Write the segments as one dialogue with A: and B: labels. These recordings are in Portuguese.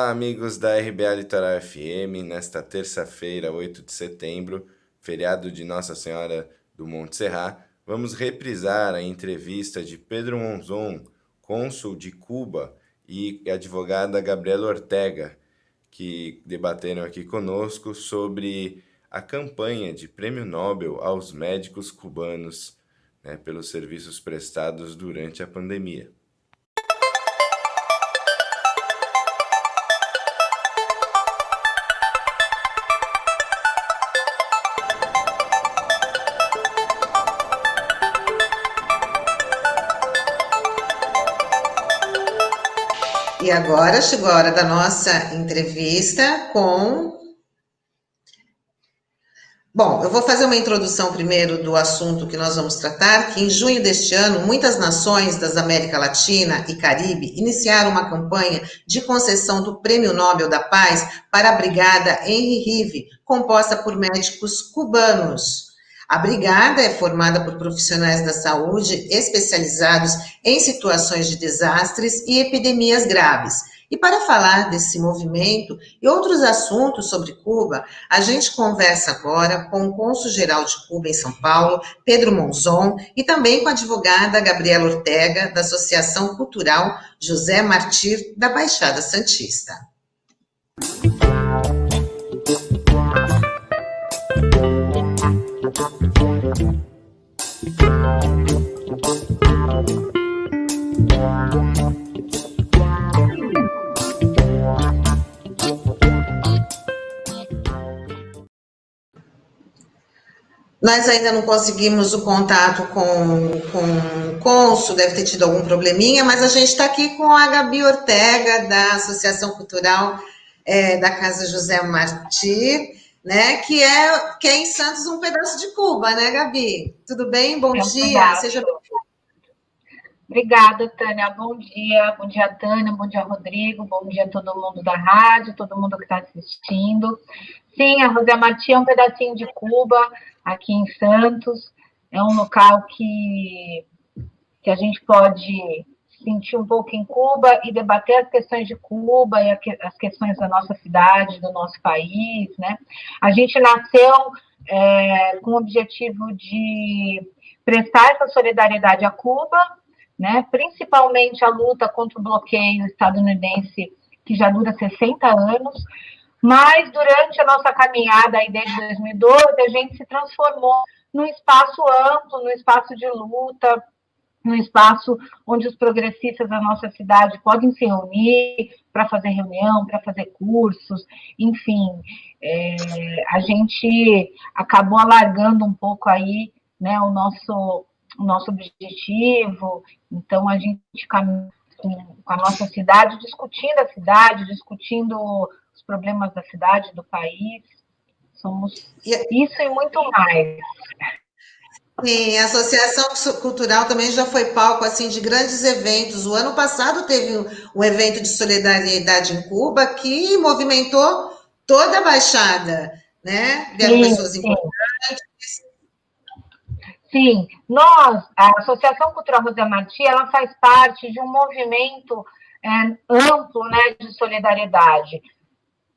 A: Olá, amigos da RBA Litoral FM. Nesta terça-feira, 8 de setembro, feriado de Nossa Senhora do Monte Serrat, vamos reprisar a entrevista de Pedro Monzon, cônsul de Cuba, e a advogada Gabriela Ortega, que debateram aqui conosco sobre a campanha de Prêmio Nobel aos médicos cubanos, né, pelos serviços prestados durante a pandemia.
B: E agora chegou a hora da nossa entrevista com... Bom, eu vou fazer uma introdução primeiro do assunto que nós vamos tratar, que em junho deste ano, muitas nações das América Latina e Caribe iniciaram uma campanha de concessão do Prêmio Nobel da Paz para a Brigada Henry Rive, composta por médicos cubanos. A brigada é formada por profissionais da saúde especializados em situações de desastres e epidemias graves. E para falar desse movimento e outros assuntos sobre Cuba, a gente conversa agora com o cônsul-geral de Cuba em São Paulo, Pedro Monzon, e também com a advogada Gabriela Ortega, da Associação Cultural José Martir, da Baixada Santista. Nós ainda não conseguimos o contato com o cônsul, deve ter tido algum probleminha, mas a gente está aqui com a Gabi Ortega, da Associação Cultural da Casa José Martir, né, que é em Santos um pedaço de Cuba, né, Gabi? Tudo bem? Bom dia, seja bem-vinda.
C: Obrigada, Tânia. Bom dia, Tânia, bom dia, Rodrigo, bom dia a todo mundo da rádio, todo mundo que está assistindo. Sim, a José Martí é um pedacinho de Cuba, aqui em Santos. É um local que a gente pode sentir um pouco em Cuba e debater as questões de Cuba e as questões da nossa cidade, do nosso país, né? A gente nasceu com o objetivo de prestar essa solidariedade a Cuba, né? Principalmente a luta contra o bloqueio estadunidense, que já dura 60 anos, mas durante a nossa caminhada aí desde 2012, a gente se transformou num espaço amplo, num espaço de luta, num espaço onde os progressistas da nossa cidade podem se reunir para fazer reunião, para fazer cursos, enfim, a gente acabou alargando um pouco aí, né, o nosso objetivo. Então a gente caminha com a nossa cidade, discutindo os problemas da cidade, do país. Somos isso e muito mais.
B: Sim, a Associação Cultural também já foi palco assim, de grandes eventos. O ano passado teve um evento de solidariedade em Cuba que movimentou toda a Baixada, né? Vieram pessoas importantes.
C: Sim, a Associação Cultural José Martí, ela faz parte de um movimento amplo, né, de solidariedade.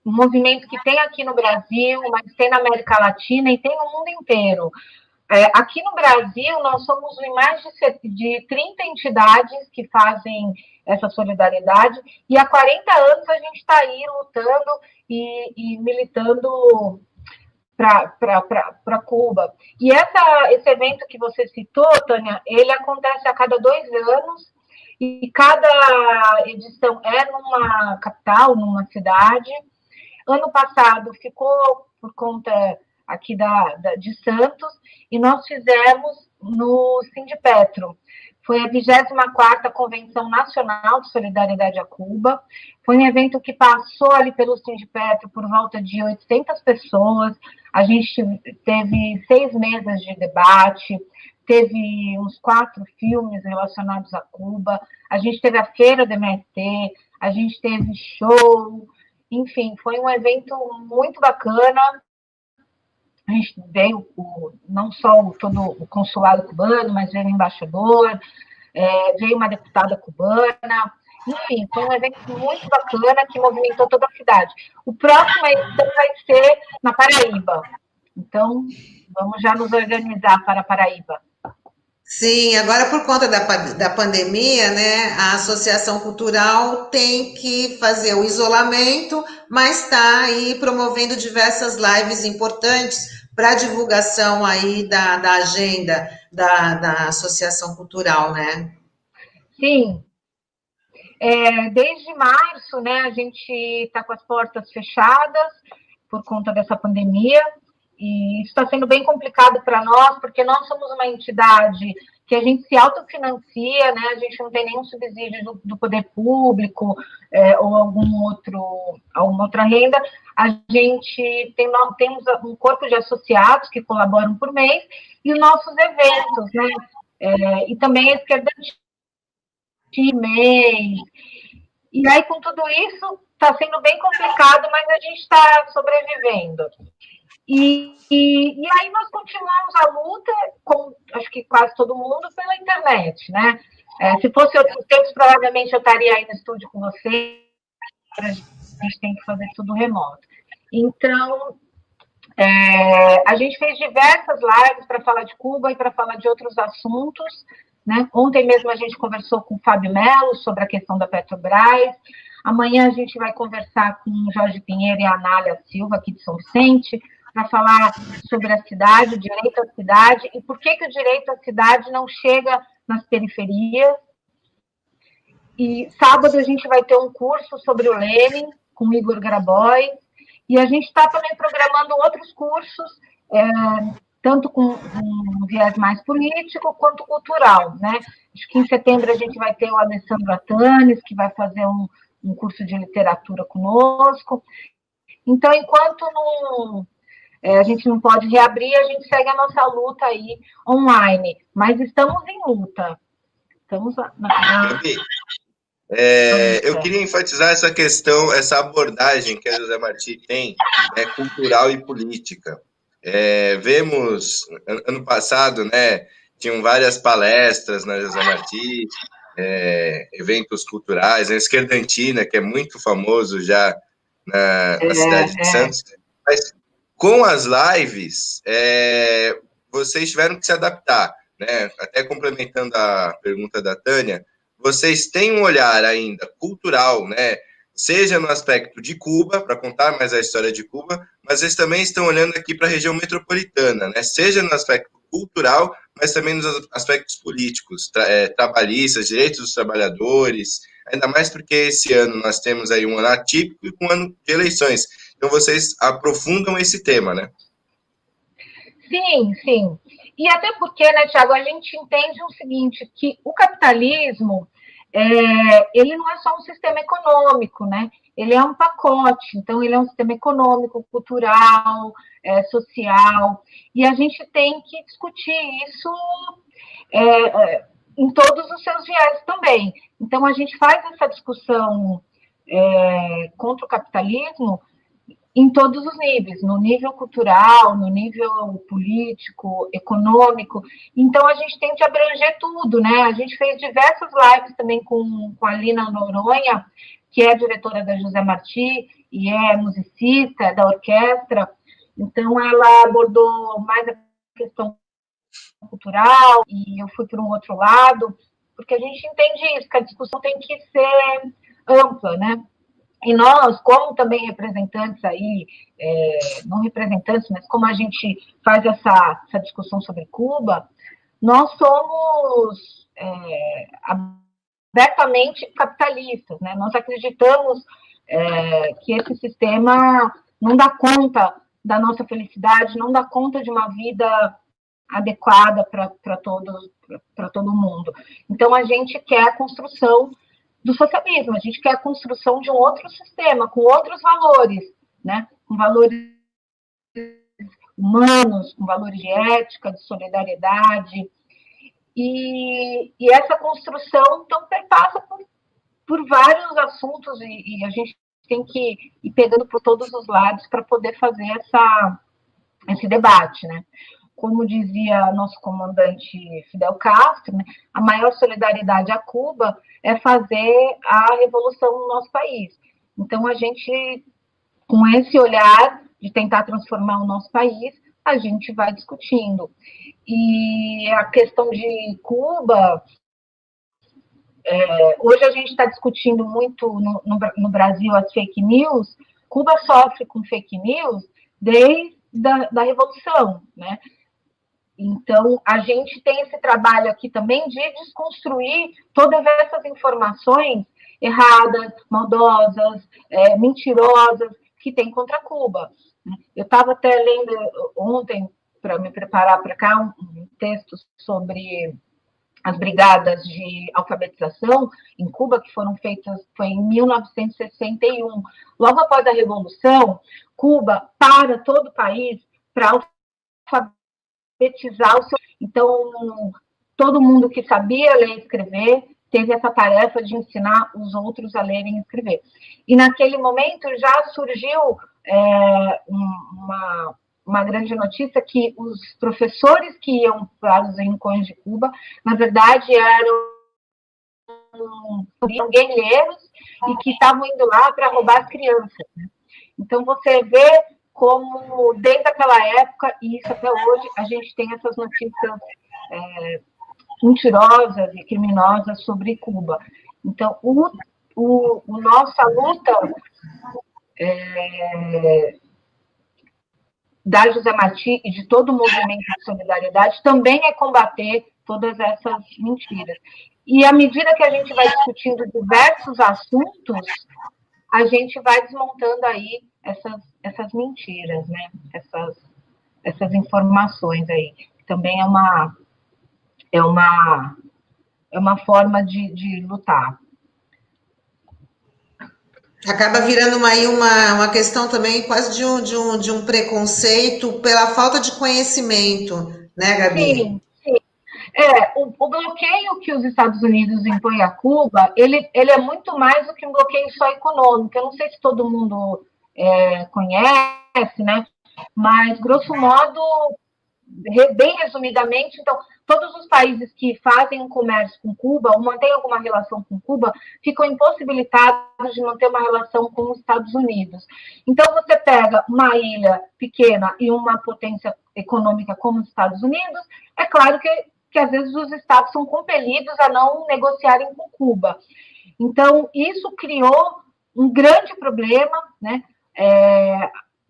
C: Um movimento que tem aqui no Brasil, mas tem na América Latina e tem no mundo inteiro. Aqui no Brasil, nós somos em mais de 30 entidades que fazem essa solidariedade, e há 40 anos a gente está aí lutando e militando para Cuba. E esse evento que você citou, Tânia, ele acontece a cada 2 anos, e cada edição é numa capital, numa cidade. Ano passado ficou por conta aqui de Santos, e nós fizemos no Sindipetro. Foi a 24ª Convenção Nacional de Solidariedade a Cuba. Foi um evento que passou ali pelo Sindipetro por volta de 800 pessoas. A gente teve 6 mesas de debate, teve uns 4 filmes relacionados a Cuba, a gente teve a Feira do MST, a gente teve show, enfim, foi um evento muito bacana. A gente veio não só todo o consulado cubano, mas veio o embaixador, veio uma deputada cubana, Enfim, foi um evento muito bacana que movimentou toda a cidade. O próximo edição vai ser na Paraíba. Então, vamos já nos organizar para a Paraíba.
B: Sim, agora por conta da pandemia, né, a Associação Cultural tem que fazer o isolamento, mas está aí promovendo diversas lives importantes para divulgação aí da agenda da Associação Cultural, né?
C: Sim, desde março, né, a gente está com as portas fechadas por conta dessa pandemia, e isso está sendo bem complicado para nós, porque nós somos uma entidade que a gente se autofinancia, né, a gente não tem nenhum subsídio do poder público ou alguma outra renda, a gente temos um corpo de associados que colaboram por mês, e os nossos eventos, né, e também a esquerda mês. E aí, com tudo isso, está sendo bem complicado, mas a gente está sobrevivendo. E aí nós continuamos a luta, com acho que quase todo mundo, pela internet, né? Se fosse outros tempos, provavelmente eu estaria aí no estúdio com vocês, a gente tem que fazer tudo remoto. Então, a gente fez diversas lives para falar de Cuba e para falar de outros assuntos, né? Ontem mesmo a gente conversou com o Fábio Melo sobre a questão da Petrobras. Amanhã a gente vai conversar com o Jorge Pinheiro e a Anália Silva, aqui de São Vicente, para falar sobre a cidade, o direito à cidade, e por que o direito à cidade não chega nas periferias. E sábado a gente vai ter um curso sobre o Lenin, com o Igor Grabois, e a gente está também programando outros cursos, tanto com um viés mais político quanto cultural, né? Acho que em setembro a gente vai ter o Alessandro Atanes, que vai fazer um curso de literatura conosco. Então, enquanto a gente não pode reabrir, a gente segue a nossa luta aí online, mas estamos em luta. Estamos
A: eu queria enfatizar essa questão, essa abordagem que a José Martí tem, cultural e política. Vemos, ano passado, né, tinham várias palestras na José Martí, eventos culturais, a Esquerdantina, que é muito famoso já na cidade de Santos, mas com as lives, vocês tiveram que se adaptar, né? Até complementando a pergunta da Tânia, vocês têm um olhar ainda cultural, né? Seja no aspecto de Cuba, para contar mais a história de Cuba, mas eles também estão olhando aqui para a região metropolitana, né? Seja no aspecto cultural, mas também nos aspectos políticos, trabalhistas, direitos dos trabalhadores, ainda mais porque esse ano nós temos aí um ano atípico e um ano de eleições. Então, vocês aprofundam esse tema, né?
C: Sim, sim. E até porque, né, Tiago, a gente entende o seguinte, que o capitalismo, ele não é só um sistema econômico, né? Ele é um pacote, então ele é um sistema econômico, cultural, social, e a gente tem que discutir isso em todos os seus viés também. Então, a gente faz essa discussão contra o capitalismo em todos os níveis, no nível cultural, no nível político, econômico. Então, a gente tem que abranger tudo, né? A gente fez diversas lives também com a Lina Noronha, que é diretora da José Martí e é musicista da orquestra. Então, ela abordou mais a questão cultural e eu fui por um outro lado, porque a gente entende isso, que a discussão tem que ser ampla, né? E nós, como também representantes aí, não representantes, mas como a gente faz essa discussão sobre Cuba, nós somos abertamente capitalistas, né? Nós acreditamos que esse sistema não dá conta da nossa felicidade, não dá conta de uma vida adequada para todo mundo. Então, a gente quer a construção do socialismo, a gente quer a construção de um outro sistema, com outros valores, né? Com valores humanos, com valores de ética, de solidariedade. E essa construção, então, perpassa por vários assuntos e a gente tem que ir pegando por todos os lados para poder fazer esse debate, né? como dizia nosso comandante Fidel Castro, né, a maior solidariedade a Cuba é fazer a revolução no nosso país. Então, a gente, com esse olhar de tentar transformar o nosso país, a gente vai discutindo. E a questão de Cuba, hoje a gente está discutindo muito no Brasil as fake news. Cuba sofre com fake news desde da Revolução, né? Então, a gente tem esse trabalho aqui também de desconstruir todas essas informações erradas, maldosas, mentirosas que tem contra Cuba. Eu estava até lendo ontem, para me preparar para cá, um texto sobre as brigadas de alfabetização em Cuba, que foram feitas, foi em 1961. Logo após a Revolução, Cuba para todo o país para alfabetizar o seu... Então, todo mundo que sabia ler e escrever teve essa tarefa de ensinar os outros a lerem e escrever. E naquele momento já surgiu uma grande notícia que os professores que iam para os rincões de Cuba, na verdade, eram guerrilheiros e que estavam indo lá para roubar as crianças. Então, você vê como, desde aquela época, e isso até hoje, a gente tem essas notícias mentirosas e criminosas sobre Cuba. Então, nossa luta da José Martí e de todo o movimento de solidariedade também é combater todas essas mentiras. E à medida que a gente vai discutindo diversos assuntos, a gente vai desmontando aí essas mentiras, né? Essas informações aí. Também é uma forma de lutar.
B: Acaba virando uma questão também quase de um preconceito pela falta de conhecimento, né, Gabi?
C: Sim, sim. O bloqueio que os Estados Unidos impõem a Cuba, ele é muito mais do que um bloqueio só econômico. Eu não sei se todo mundo conhece, né? Mas, grosso modo, bem resumidamente, então, todos os países que fazem um comércio com Cuba ou mantêm alguma relação com Cuba ficam impossibilitados de manter uma relação com os Estados Unidos. Então, você pega uma ilha pequena e uma potência econômica como os Estados Unidos, é claro que às vezes os estados são compelidos a não negociarem com Cuba. Então, isso criou um grande problema, né?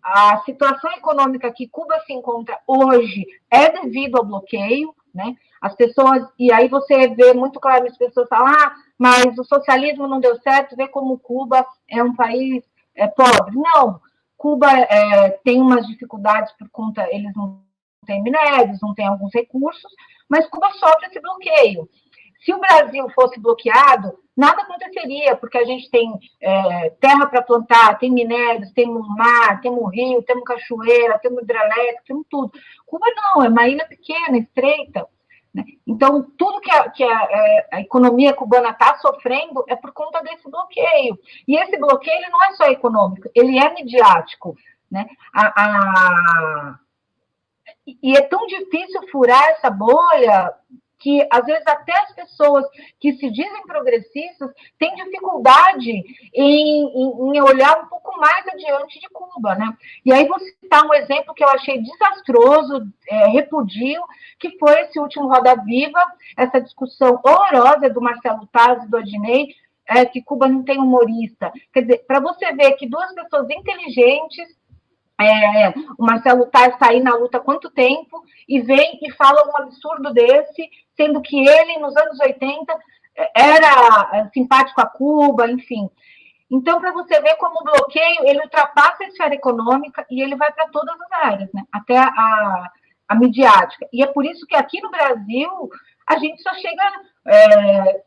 C: A situação econômica que Cuba se encontra hoje é devido ao bloqueio, né? As pessoas, e aí você vê muito claro as pessoas falam, mas o socialismo não deu certo, vê como Cuba é um país pobre. Não, Cuba tem umas dificuldades por conta, eles não têm minérios, não têm alguns recursos, mas Cuba sofre esse bloqueio. Se o Brasil fosse bloqueado, nada aconteceria, porque a gente tem terra para plantar, tem minérios, tem um mar, tem um rio, temos cachoeira, temos hidrelétrica, temos tudo. Cuba não, é uma ilha pequena, estreita. Né? Então, tudo que a economia cubana está sofrendo é por conta desse bloqueio. E esse bloqueio ele não é só econômico, ele é midiático. Né? E é tão difícil furar essa bolha que, às vezes, até as pessoas que se dizem progressistas têm dificuldade em olhar um pouco mais adiante de Cuba, né? E aí vou citar um exemplo que eu achei desastroso, repudio, que foi esse último Roda Viva, essa discussão horrorosa do Marcelo Taz e do Adnei, que Cuba não tem humorista. Quer dizer, para você ver que duas pessoas inteligentes, o Marcelo Taz está aí na luta há quanto tempo e vem e fala um absurdo desse, sendo que ele, nos anos 80, era simpático a Cuba, enfim. Então, para você ver como o bloqueio, ele ultrapassa a esfera econômica e ele vai para todas as áreas, né? Até a midiática. E é por isso que aqui no Brasil a gente só chega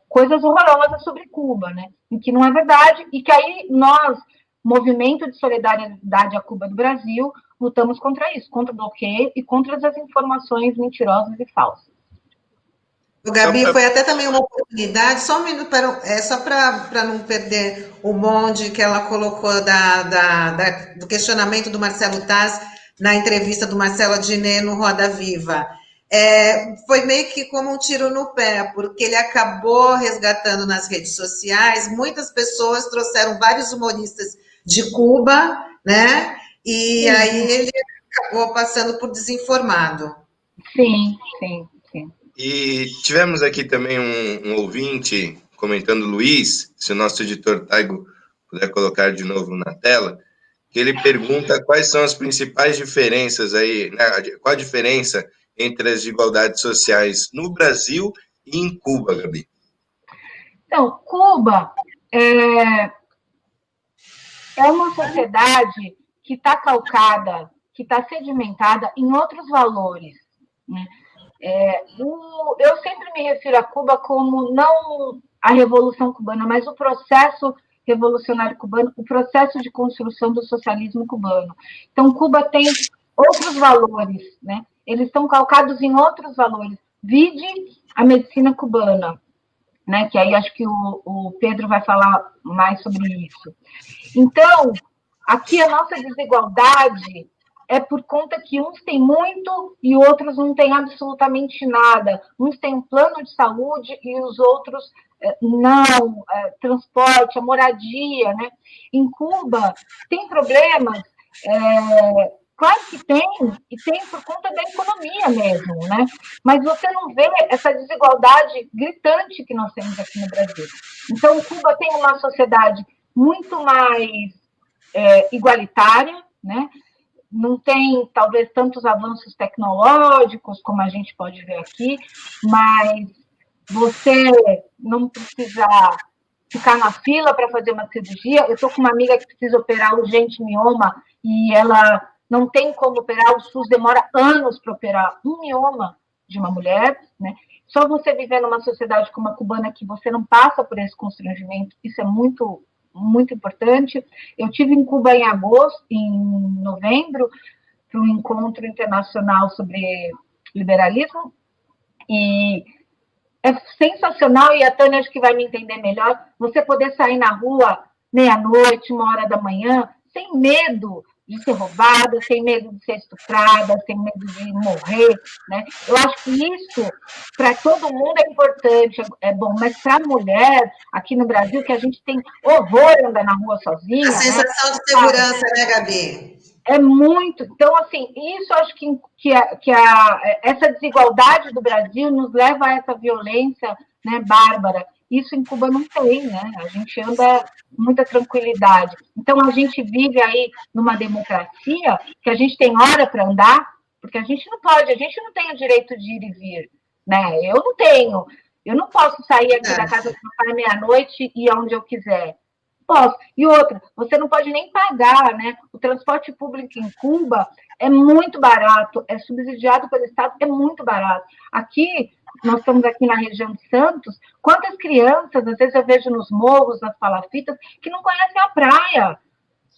C: coisas horrorosas sobre Cuba, né? E que não é verdade, e que aí nós, Movimento de Solidariedade à Cuba do Brasil, lutamos contra isso, contra o bloqueio e contra as informações mentirosas e falsas.
B: O Gabi, foi até também uma oportunidade, só um minuto, só para não perder o bonde que ela colocou do questionamento do Marcelo Taz, na entrevista do Marcelo Adnet no Roda Viva. Foi meio que como um tiro no pé, porque ele acabou resgatando nas redes sociais, muitas pessoas trouxeram vários humoristas de Cuba, né? E aí ele acabou passando por desinformado.
C: Sim.
A: E tivemos aqui também um ouvinte comentando, Luiz, se o nosso editor Taigo puder colocar de novo na tela, que ele pergunta quais são as principais diferenças aí, né? Qual a diferença entre as desigualdades sociais no Brasil e em Cuba, Gabi?
C: Então, Cuba é uma sociedade que está calcada, que está sedimentada em outros valores, né? Eu sempre me refiro a Cuba como não a Revolução Cubana, mas o processo revolucionário cubano, o processo de construção do socialismo cubano. Então, Cuba tem outros valores, né? Eles estão calcados em outros valores. Vide a medicina cubana, né? Que aí acho que o Pedro vai falar mais sobre isso. Então, aqui a nossa desigualdade é por conta que uns têm muito e outros não têm absolutamente nada. Uns têm um plano de saúde e os outros não. Transporte, a moradia, né? Em Cuba, tem problemas, claro que tem, e tem por conta da economia mesmo, né? Mas você não vê essa desigualdade gritante que nós temos aqui no Brasil. Então, Cuba tem uma sociedade muito mais igualitária, né? Não tem, talvez, tantos avanços tecnológicos como a gente pode ver aqui, mas você não precisa ficar na fila para fazer uma cirurgia. Eu estou com uma amiga que precisa operar urgente mioma e ela não tem como operar, o SUS demora anos para operar um mioma de uma mulher, né? Só você viver numa sociedade como a cubana que você não passa por esse constrangimento, isso é muito importante. Eu tive em Cuba em novembro, para um encontro internacional sobre liberalismo, e é sensacional, e a Tânia acho que vai me entender melhor, você poder sair na rua meia-noite, 1h da manhã, sem medo de ser roubada, sem medo de ser estuprada, sem medo de morrer, né? Eu acho que isso, para todo mundo, é importante, é bom, mas para a mulher, aqui no Brasil, que a gente tem horror de andar na rua sozinha...
B: A sensação de segurança, né, Gabi?
C: É muito. Então, assim, isso acho que essa desigualdade do Brasil nos leva a essa violência, né, bárbara. Isso em Cuba não tem, né? A gente anda com muita tranquilidade. Então, a gente vive aí numa democracia que a gente tem hora para andar, porque a gente não tem o direito de ir e vir, né? Eu não tenho. Eu não posso sair aqui da casa do meu pai meia-noite e ir aonde eu quiser. Posso. E outra, você não pode nem pagar, né? O transporte público em Cuba é muito barato, é subsidiado pelo Estado, é muito barato. Aqui, nós estamos aqui na região de Santos, quantas crianças, às vezes eu vejo nos morros, nas palafitas, que não conhecem a praia.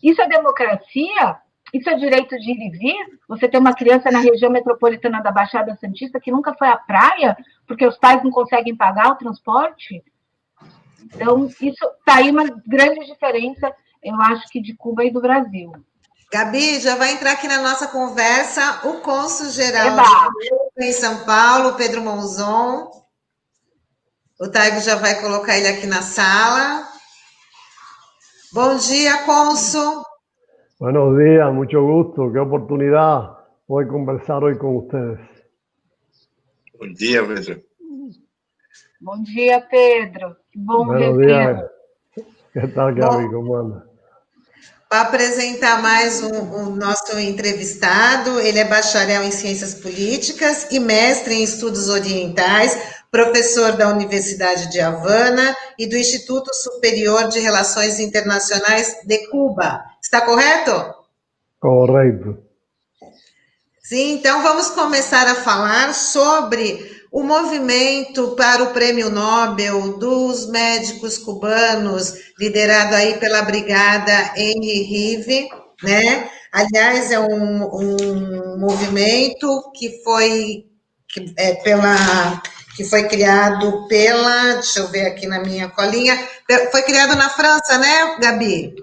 C: Isso é democracia? Isso é direito de ir e vir? Você tem uma criança na região metropolitana da Baixada Santista que nunca foi à praia porque os pais não conseguem pagar o transporte? Então, isso está aí uma grande diferença, eu acho que de Cuba e do Brasil.
B: Gabi, já vai entrar aqui na nossa conversa o cônsul-geral em São Paulo, Pedro Monzon. O Taigo já vai colocar ele aqui na sala. Bom dia, cônsul.
D: Buenos días, mucho gusto. Qué oportunidad poder conversar hoy con ustedes.
A: Bom dia, Pedro.
C: Bom dia, Pedro. Que bom
D: Buenos días. ¿Qué tal, Gabi? ¿Cómo anda?
B: Para apresentar mais o nosso entrevistado, ele é bacharel em Ciências Políticas e mestre em Estudos Orientais, professor da Universidade de Havana e do Instituto Superior de Relações Internacionais de Cuba. Está correto?
D: Correto.
B: Sim, então vamos começar a falar sobre o movimento para o Prêmio Nobel dos médicos cubanos, liderado aí pela Brigada Henry Rive, né? Aliás, é um movimento que foi criado deixa eu ver aqui na minha colinha, foi criado na França, né, Gabi?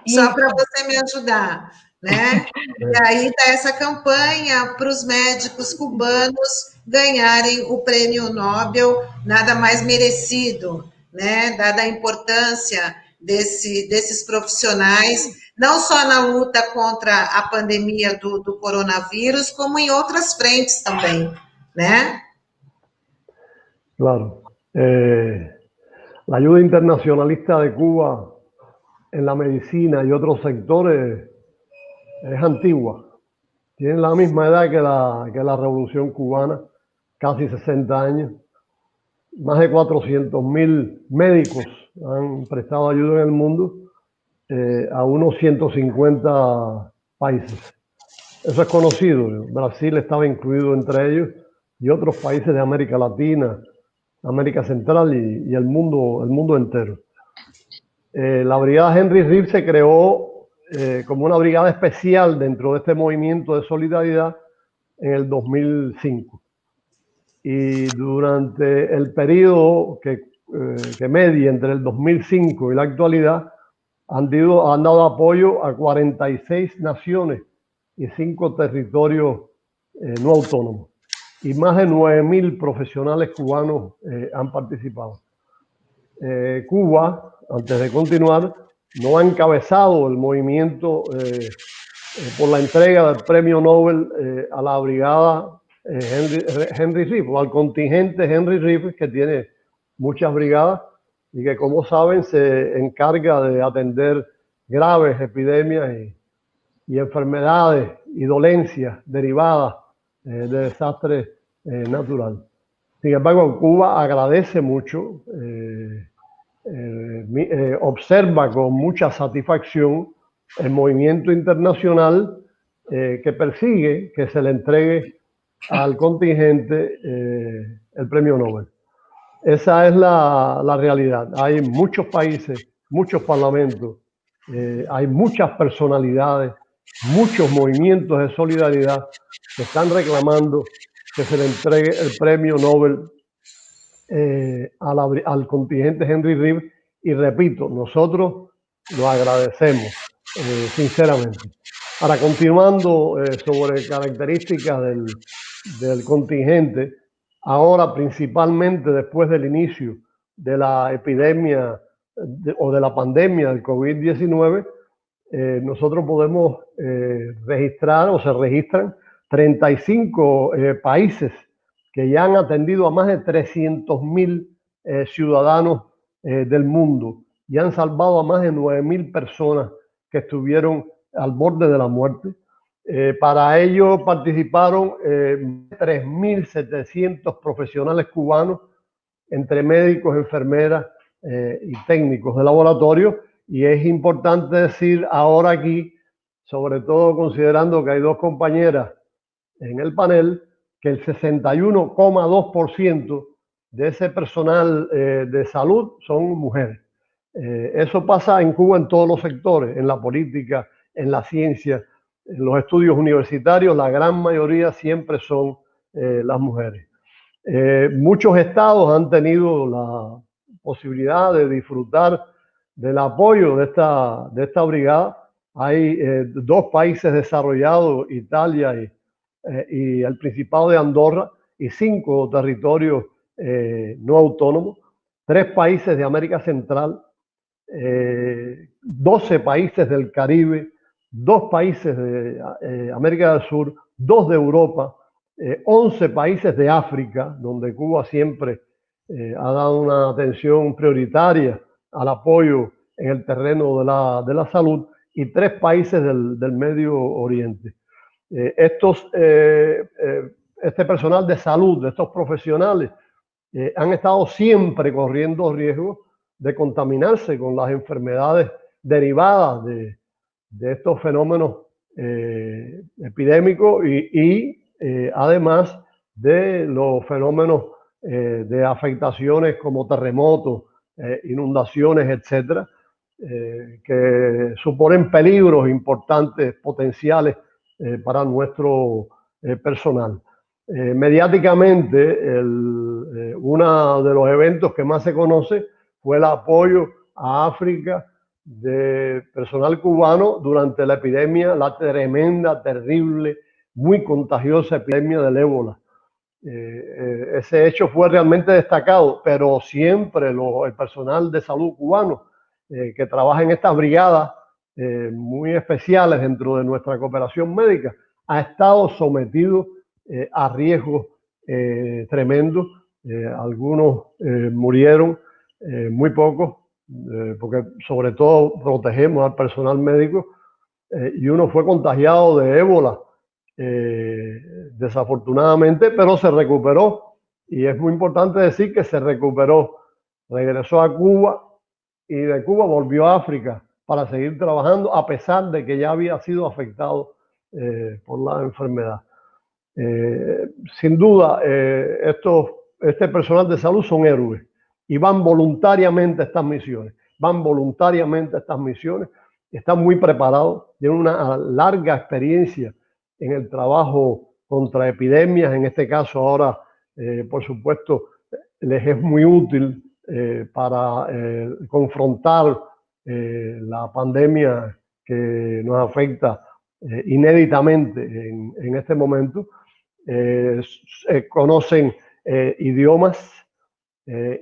B: Só para você me ajudar, né? E aí está essa campanha para os médicos cubanos ganharem o prêmio Nobel, nada mais merecido, né? Dada a importância desses profissionais, não só na luta contra a pandemia do coronavírus, como em outras frentes também, né?
D: Claro. La ayuda internacionalista de Cuba en la medicina y otros sectores es antigua. Tiene la misma edad que la Revolución Cubana, casi 60 años. Más de 400.000 médicos han prestado ayuda en el mundo a unos 150 países. Eso es conocido. Brasil estaba incluido entre ellos y otros países de América Latina, América Central y el mundo entero. La brigada Henry Reeves se creó como una brigada especial dentro de este movimiento de solidaridad en el 2005. Y durante el periodo que media entre el 2005 y la actualidad han dado apoyo a 46 naciones y 5 territorios no autónomos. Y más de 9.000 profesionales cubanos han participado. Cuba, antes de continuar, no ha encabezado el movimiento por la entrega del premio Nobel a la brigada Henry Reeves, o al contingente Henry Reeves, que tiene muchas brigadas y que, como saben, se encarga de atender graves epidemias y enfermedades y dolencias derivadas de desastres naturales. Sin embargo, Cuba agradece mucho, observa con mucha satisfacción el movimiento internacional que persigue que se le entregue al contingente el premio Nobel. Esa es la realidad. Hay muchos países, muchos parlamentos, hay muchas personalidades, muchos movimientos de solidaridad que están reclamando que se le entregue el premio Nobel al contingente Henry Reeves, y repito, nosotros lo agradecemos sinceramente. Ahora, continuando sobre características del contingente, ahora principalmente después del inicio de la epidemia o de la pandemia del COVID-19, nosotros podemos registrar o se registran 35 países que ya han atendido a más de 300.000 ciudadanos del mundo y han salvado a más de 9.000 personas que estuvieron al borde de la muerte. Para ello participaron 3.700 profesionales cubanos, entre médicos, enfermeras y técnicos de laboratorio. Y es importante decir ahora aquí, sobre todo considerando que hay 2 compañeras en el panel, que el 61,2% de ese personal de salud son mujeres. Eso pasa en Cuba en todos los sectores, en la política, en la ciencia, en los estudios universitarios, la gran mayoría siempre son las mujeres. Muchos estados han tenido la posibilidad de disfrutar del apoyo de esta brigada. Hay 2 países desarrollados, Italia y el Principado de Andorra, y 5 territorios no autónomos, 3 países de América Central, 12 países del Caribe, 2 países de América del Sur, 2 de Europa, 11 países de África, donde Cuba siempre ha dado una atención prioritaria al apoyo en el terreno de la salud, y 3 países del Medio Oriente. Este personal de salud, estos profesionales, han estado siempre corriendo riesgo de contaminarse con las enfermedades derivadas de estos fenómenos epidémicos y además de los fenómenos de afectaciones como terremotos, inundaciones, etcétera, que suponen peligros importantes, potenciales para nuestro personal. Mediáticamente, uno de los eventos que más se conoce fue el apoyo a África de personal cubano durante la epidemia, la tremenda, terrible, muy contagiosa epidemia del ébola. Ese hecho fue realmente destacado, pero siempre el personal de salud cubano que trabaja en estas brigadas muy especiales dentro de nuestra cooperación médica ha estado sometido a riesgos tremendos. Algunos murieron, muy pocos, porque sobre todo protegemos al personal médico, y uno fue contagiado de ébola, desafortunadamente, pero se recuperó, y es muy importante decir que se recuperó, regresó a Cuba y de Cuba volvió a África para seguir trabajando a pesar de que ya había sido afectado por la enfermedad. Sin duda, este personal de salud son héroes y van voluntariamente a estas misiones, están muy preparados, tienen una larga experiencia en el trabajo contra epidemias. En este caso ahora, por supuesto, les es muy útil para confrontar la pandemia que nos afecta inéditamente en este momento. Conocen idiomas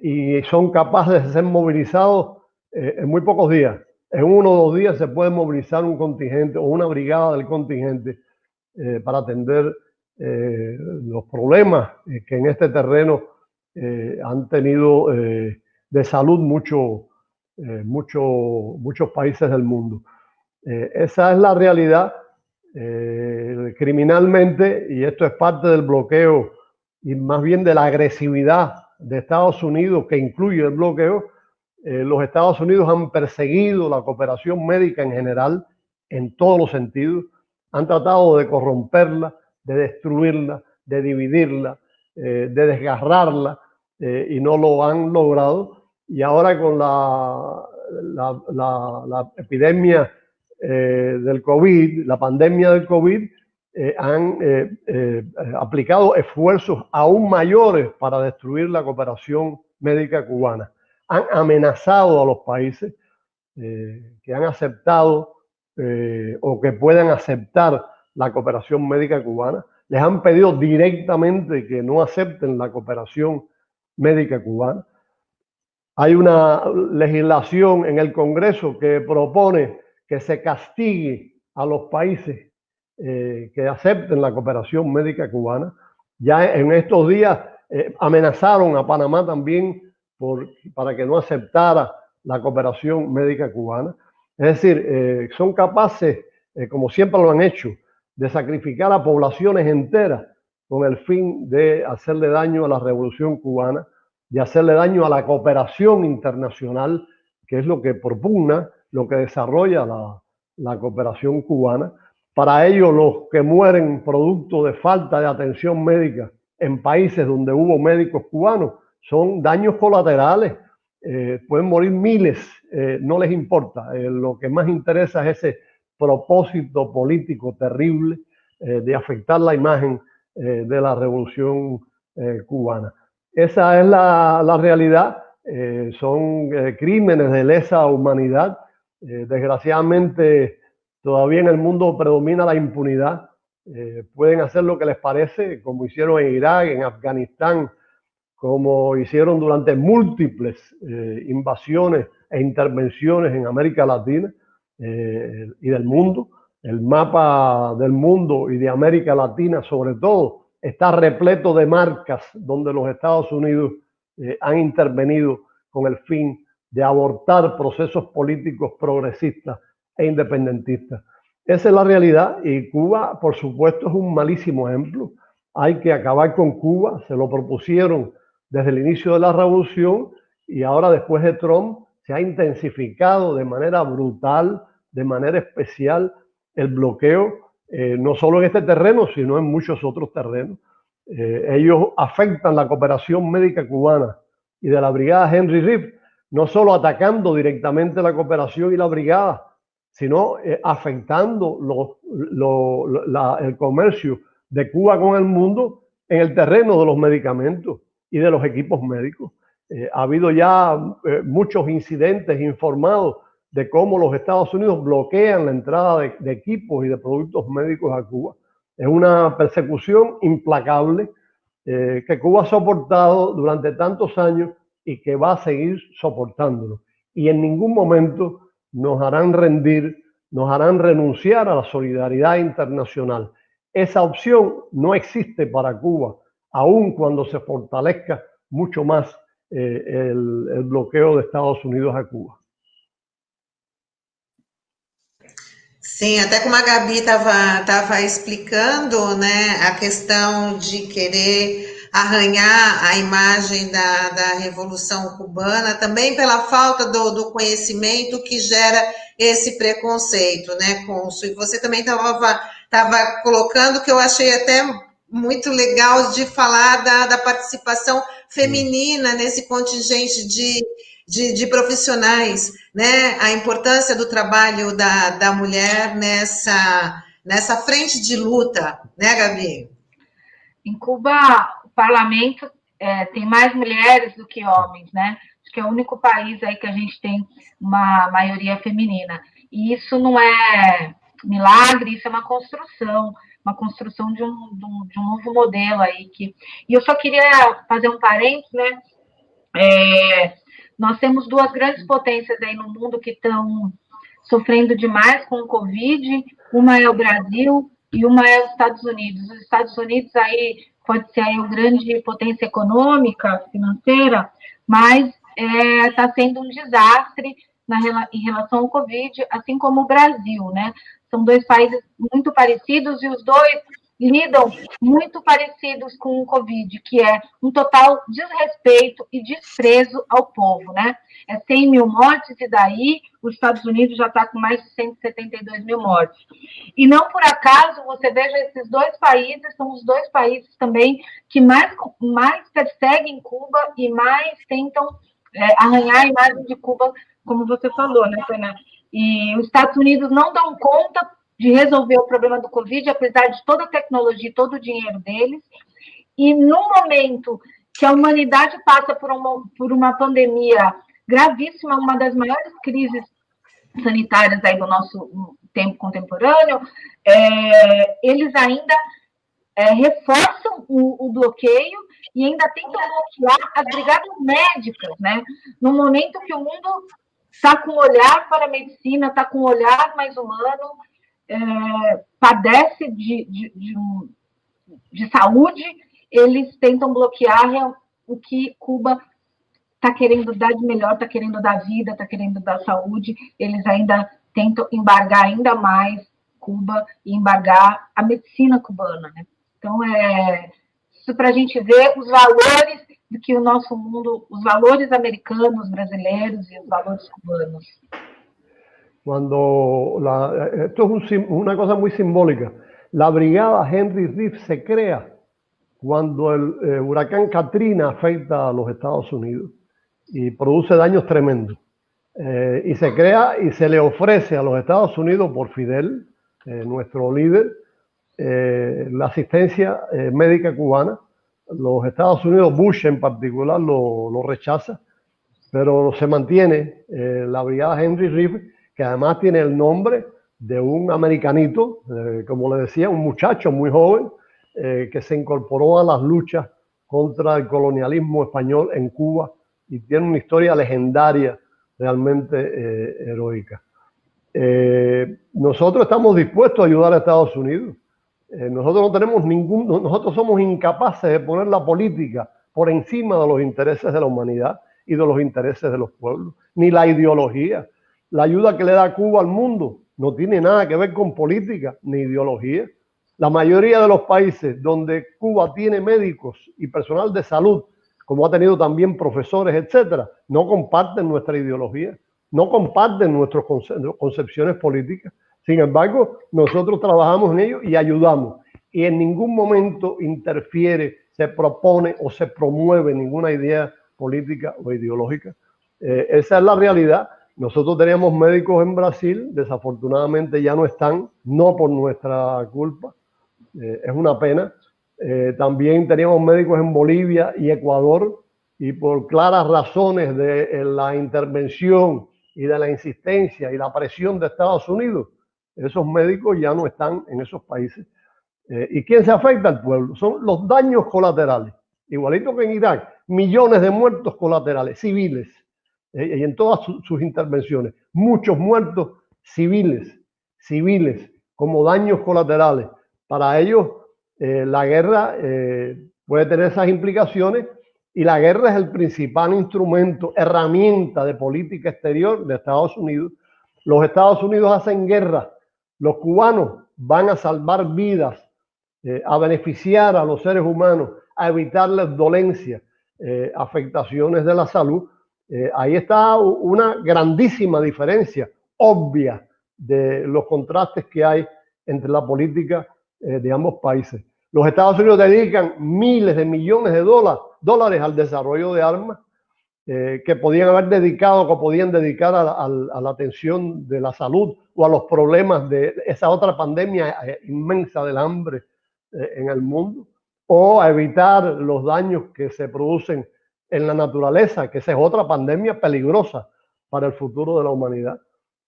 D: y son capaces de ser movilizados en muy pocos días. En 1 o 2 días se puede movilizar un contingente o una brigada del contingente para atender los problemas que en este terreno han tenido de salud muchos países del mundo. Esa es la realidad. Criminalmente, y esto es parte del bloqueo y más bien de la agresividad de Estados Unidos, que incluye el bloqueo, los Estados Unidos han perseguido la cooperación médica en general, en todos los sentidos, han tratado de corromperla, de destruirla, de dividirla, de desgarrarla, y no lo han logrado. Y ahora con la epidemia del COVID, la pandemia del COVID, han aplicado esfuerzos aún mayores para destruir la cooperación médica cubana. Han amenazado a los países que han aceptado o que puedan aceptar la cooperación médica cubana. Les han pedido directamente que no acepten la cooperación médica cubana. Hay una legislación en el Congreso que propone que se castigue a los países que acepten la cooperación médica cubana. Ya en estos días amenazaron a Panamá también para que no aceptara la cooperación médica cubana. Es decir, son capaces, como siempre lo han hecho, de sacrificar a poblaciones enteras con el fin de hacerle daño a la revolución cubana, de hacerle daño a la cooperación internacional, que es lo que propugna, lo que desarrolla la cooperación cubana. Para ello, los que mueren producto de falta de atención médica en países donde hubo médicos cubanos son daños colaterales. Pueden morir miles, no les importa. Lo que más interesa es ese propósito político terrible de afectar la imagen de la revolución cubana. Esa es la realidad. Son crímenes de lesa humanidad. Desgraciadamente, todavía en el mundo predomina la impunidad. Pueden hacer lo que les parece, como hicieron en Irak, en Afganistán, como hicieron durante múltiples invasiones e intervenciones en América Latina y del mundo. El mapa del mundo y de América Latina, sobre todo, está repleto de marcas donde los Estados Unidos han intervenido con el fin de abortar procesos políticos progresistas e independentistas. Esa es la realidad, y Cuba, por supuesto, es un malísimo ejemplo. Hay que acabar con Cuba. Se lo propusieron desde el inicio de la revolución, y ahora, después de Trump, se ha intensificado de manera brutal, de manera especial, el bloqueo, no solo en este terreno, sino en muchos otros terrenos. Ellos afectan la cooperación médica cubana y de la brigada Henry Reed, no solo atacando directamente la cooperación y la brigada, sino afectando el comercio de Cuba con el mundo en el terreno de los medicamentos y de los equipos médicos. Ha habido ya muchos incidentes informados de cómo los Estados Unidos bloquean la entrada de equipos y de productos médicos a Cuba. Es una persecución implacable que Cuba ha soportado durante tantos años y que va a seguir soportándolo. Y en ningún momento nos harán rendir, nos harán renunciar a la solidaridad internacional. Esa opción no existe para Cuba, aun cuando se fortalezca mucho más el bloqueo de Estados Unidos a Cuba.
B: Sim, até como a Gabi estava explicando, né, a questão de querer arranhar a imagem da Revolução Cubana, também pela falta do conhecimento que gera esse preconceito, né, Cônsul? E você também estava colocando, que eu achei até muito legal de falar da participação feminina nesse contingente de profissionais, né? A importância do trabalho da mulher nessa frente de luta, né, Gabi?
C: Em Cuba, o parlamento tem mais mulheres do que homens, né? Acho que é o único país aí que a gente tem uma maioria feminina. E isso não é milagre, isso é uma construção de um novo modelo aí. E eu só queria fazer um parênteses, né? Nós temos duas grandes potências aí no mundo que estão sofrendo demais com o Covid. Uma é o Brasil e uma é os Estados Unidos. Os Estados Unidos aí pode ser aí uma grande potência econômica, financeira, mas está sendo um desastre em relação ao Covid, assim como o Brasil, né? São dois países muito parecidos e os dois lidam muito parecidos com o Covid, que é um total desrespeito e desprezo ao povo, né? 100 mil mortes e daí os Estados Unidos já está com mais de 172 mil mortes. E não por acaso, você veja, esses dois países são os dois países também que mais perseguem Cuba e mais tentam arranhar a imagem de Cuba, como você falou, né, Fernanda? E os Estados Unidos não dão conta de resolver o problema do Covid, apesar de toda a tecnologia e todo o dinheiro deles. E no momento que a humanidade passa por uma pandemia gravíssima, uma das maiores crises sanitárias aí do nosso tempo contemporâneo, eles ainda reforçam o bloqueio e ainda tentam bloquear as brigadas médicas, né? No momento que o mundo está com um olhar para a medicina, está com um olhar mais humano, padece de saúde, eles tentam bloquear o que Cuba está querendo dar de melhor, está querendo dar vida, está querendo dar saúde, eles ainda tentam embargar ainda mais Cuba e embargar a medicina cubana, né? Então, isso para a gente ver os valores do que o nosso mundo, os valores americanos, brasileiros e os valores cubanos.
D: Esto es una cosa muy simbólica. La brigada Henry Reeves se crea cuando el huracán Katrina afecta a los Estados Unidos y produce daños tremendos. Y se crea y se le ofrece a los Estados Unidos por Fidel, nuestro líder, la asistencia médica cubana. Los Estados Unidos, Bush en particular, lo rechaza, pero se mantiene la brigada Henry Reeves, que además tiene el nombre de un americanito, como le decía, un muchacho muy joven, que se incorporó a las luchas contra el colonialismo español en Cuba y tiene una historia legendaria, realmente heroica. Nosotros estamos dispuestos a ayudar a Estados Unidos. Nosotros no tenemos nosotros somos incapaces de poner la política por encima de los intereses de la humanidad y de los intereses de los pueblos, ni la ideología. La ayuda que le da Cuba al mundo no tiene nada que ver con política ni ideología. La mayoría de los países donde Cuba tiene médicos y personal de salud, como ha tenido también profesores, etcétera, no comparten nuestra ideología, no comparten nuestras concepciones políticas. Sin embargo, nosotros trabajamos en ello y ayudamos. Y en ningún momento interfiere, se propone o se promueve ninguna idea política o ideológica. Esa es la realidad. Nosotros teníamos médicos en Brasil, desafortunadamente ya no están, no por nuestra culpa, es una pena. También teníamos médicos en Bolivia y Ecuador, y por claras razones de la intervención y de la insistencia y la presión de Estados Unidos, esos médicos ya no están en esos países. ¿Y quién se afecta? El pueblo. Son los daños colaterales. Igualito que en Irak, millones de muertos colaterales, civiles, y en todas sus intervenciones. Muchos muertos civiles, como daños colaterales. Para ellos, la guerra puede tener esas implicaciones, y la guerra es el principal instrumento, herramienta de política exterior de Estados Unidos. Los Estados Unidos hacen guerra. Los cubanos van a salvar vidas, a beneficiar a los seres humanos, a evitarles dolencias, afectaciones de la salud. Ahí está una grandísima diferencia, obvia, de los contrastes que hay entre la política de ambos países. Los Estados Unidos dedican miles de millones de dólares al desarrollo de armas que podían haber dedicado, que podían dedicar a la atención de la salud o a los problemas de esa otra pandemia inmensa del hambre en el mundo, o a evitar los daños que se producen en la naturaleza, que esa es otra pandemia peligrosa para el futuro de la humanidad.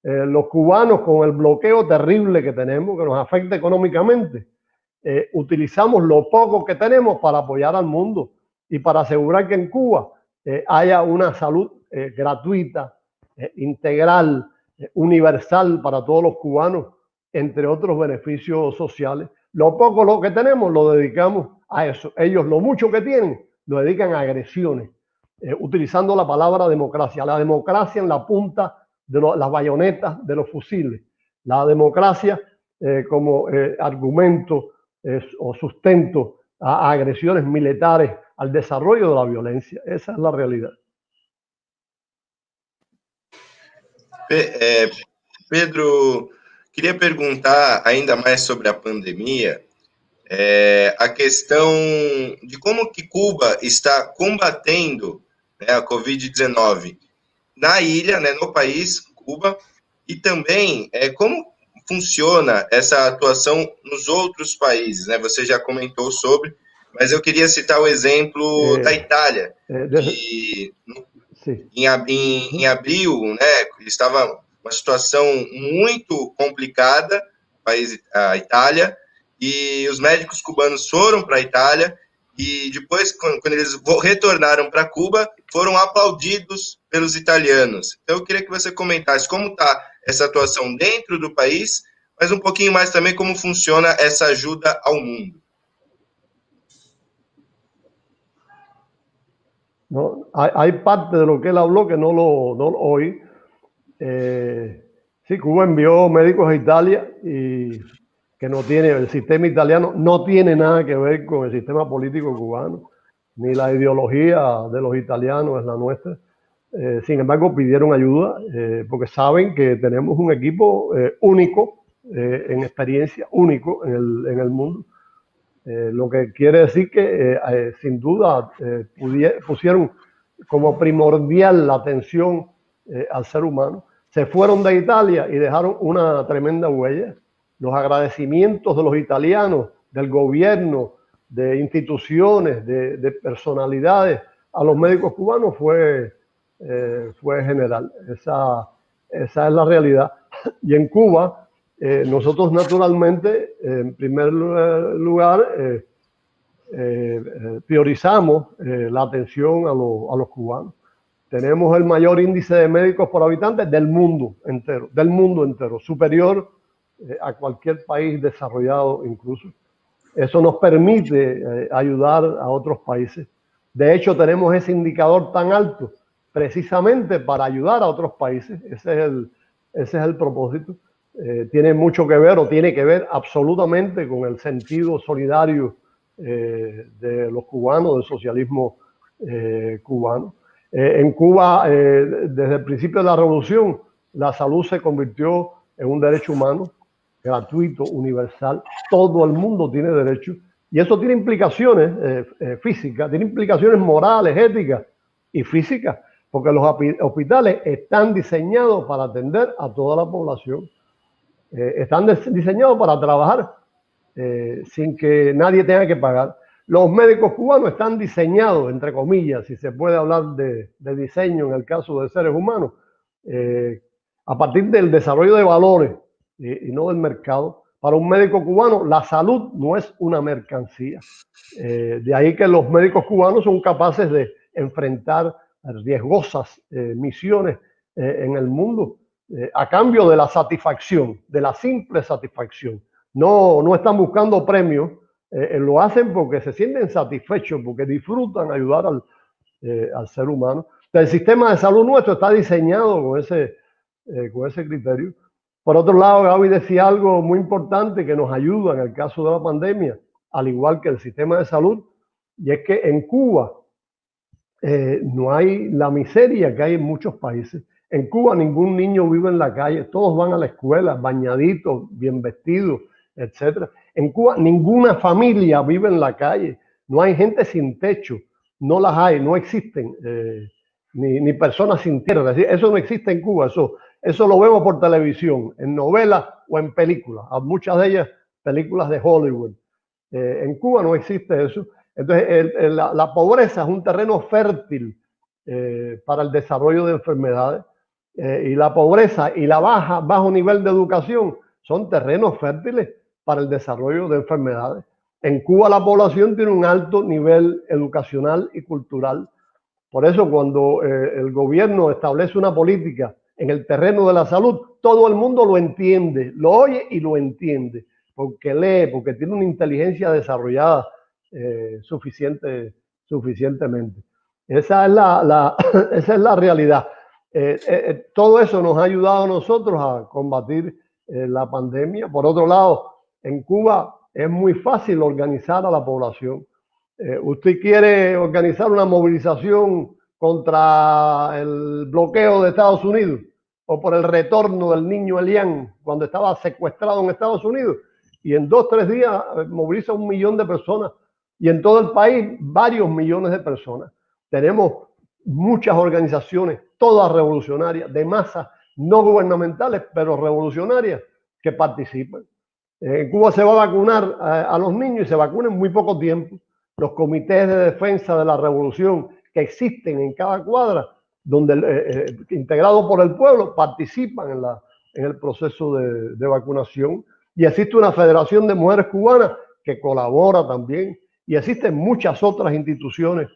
D: Los cubanos, con el bloqueo terrible que tenemos, que nos afecta económicamente, utilizamos lo poco que tenemos para apoyar al mundo y para asegurar que en Cuba haya una salud gratuita, integral, universal para todos los cubanos, entre otros beneficios sociales. Lo poco lo que tenemos lo dedicamos a eso. Ellos lo mucho que tienen lo dedican a agresiones, utilizando la palabra democracia. La democracia en la punta de las bayonetas de los fusiles. La democracia como argumento o sustento a agresiones militares, al desarrollo de la violencia. Esa es la realidad.
A: Pedro, queria perguntar ainda mais sobre a pandemia, a questão de como que Cuba está combatendo, né, a Covid-19 na ilha, né, no país, Cuba, e também como funciona essa atuação nos outros países, né? Você já comentou sobre, mas eu queria citar o exemplo da Itália, que em abril, né, estava uma situação muito complicada, a Itália, e os médicos cubanos foram para a Itália, e depois, quando eles retornaram para Cuba, foram aplaudidos pelos italianos. Então, eu queria que você comentasse como está essa atuação dentro do país, mas um pouquinho mais também como funciona essa ajuda ao mundo.
D: No, hay parte de lo que él habló que no lo oí. Sí, Cuba envió médicos a Italia, y que no tiene, el sistema italiano no tiene nada que ver con el sistema político cubano, ni la ideología de los italianos es la nuestra. Sin embargo, pidieron ayuda porque saben que tenemos un equipo único en experiencia, único en el mundo. Lo que quiere decir que sin duda pusieron como primordial la atención al ser humano. Se fueron de Italia y dejaron una tremenda huella. Los agradecimientos de los italianos, del gobierno, de instituciones, de personalidades a los médicos cubanos fue general. Esa es la realidad. Y en Cuba, nosotros naturalmente, en primer lugar, priorizamos la atención a los cubanos. Tenemos el mayor índice de médicos por habitantes del mundo entero, superior a cualquier país desarrollado incluso. Eso nos permite ayudar a otros países. De hecho, tenemos ese indicador tan alto precisamente para ayudar a otros países. Ese es el propósito. Tiene mucho que ver, o tiene que ver absolutamente con el sentido solidario de los cubanos, del socialismo cubano. En Cuba, desde el principio de la revolución, la salud se convirtió en un derecho humano, gratuito, universal. Todo el mundo tiene derecho. Y eso tiene implicaciones físicas, tiene implicaciones morales, éticas y físicas, porque los hospitales están diseñados para atender a toda la población. Están diseñados para trabajar sin que nadie tenga que pagar. Los médicos cubanos están diseñados, entre comillas, si se puede hablar de diseño en el caso de seres humanos, a partir del desarrollo de valores y no del mercado. Para un médico cubano, la salud no es una mercancía. De ahí que los médicos cubanos son capaces de enfrentar riesgosas misiones en el mundo a cambio de la satisfacción, de la simple satisfacción. No están buscando premios, lo hacen porque se sienten satisfechos, porque disfrutan ayudar al ser humano. El sistema de salud nuestro está diseñado con ese criterio. Por otro lado, Gaby decía algo muy importante que nos ayuda en el caso de la pandemia, al igual que el sistema de salud, y es que en Cuba no hay la miseria que hay en muchos países. En Cuba ningún niño vive en la calle, todos van a la escuela, bañaditos, bien vestidos, etc. En Cuba ninguna familia vive en la calle, no hay gente sin techo, no las hay, no existen ni personas sin tierra. Es decir, eso no existe en Cuba, eso lo vemos por televisión, en novelas o en películas, muchas de ellas películas de Hollywood. En Cuba no existe eso. Entonces, la pobreza es un terreno fértil para el desarrollo de enfermedades y la pobreza y la bajo nivel de educación son terrenos fértiles para el desarrollo de enfermedades. En Cuba la población tiene un alto nivel educacional y cultural. Por eso cuando el gobierno establece una política en el terreno de la salud, todo el mundo lo entiende, lo oye y lo entiende, porque lee, porque tiene una inteligencia desarrollada suficientemente. Esa es la realidad. Todo eso nos ha ayudado a nosotros a combatir la pandemia. Por otro lado, en Cuba es muy fácil organizar a la población. Usted quiere organizar una movilización contra el bloqueo de Estados Unidos o por el retorno del niño Elian cuando estaba secuestrado en Estados Unidos, y en 2 o 3 días moviliza 1 millón de personas, y en todo el país varios millones de personas. Tenemos muchas organizaciones, todas revolucionarias, de masas, no gubernamentales, pero revolucionarias, que participan. En Cuba se va a vacunar a los niños y se vacunan en muy poco tiempo. Los comités de defensa de la revolución que existen en cada cuadra, donde integrados por el pueblo, participan en el proceso de vacunación. Y existe una Federación de Mujeres Cubanas que colabora también, y existen muchas otras instituciones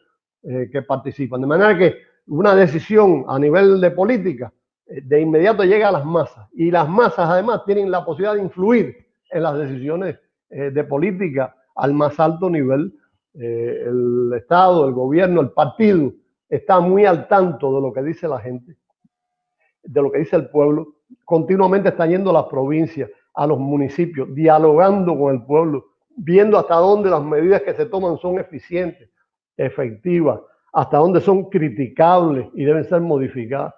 D: que participan. De manera que una decisión a nivel de política de inmediato llega a las masas, y las masas además tienen la posibilidad de influir en las decisiones de política al más alto nivel. El Estado, el gobierno, el partido está muy al tanto de lo que dice la gente, de lo que dice el pueblo. Continuamente está yendo a las provincias, a los municipios, dialogando con el pueblo, viendo hasta dónde las medidas que se toman son eficientes, efectivas, hasta dónde son criticables y deben ser modificadas.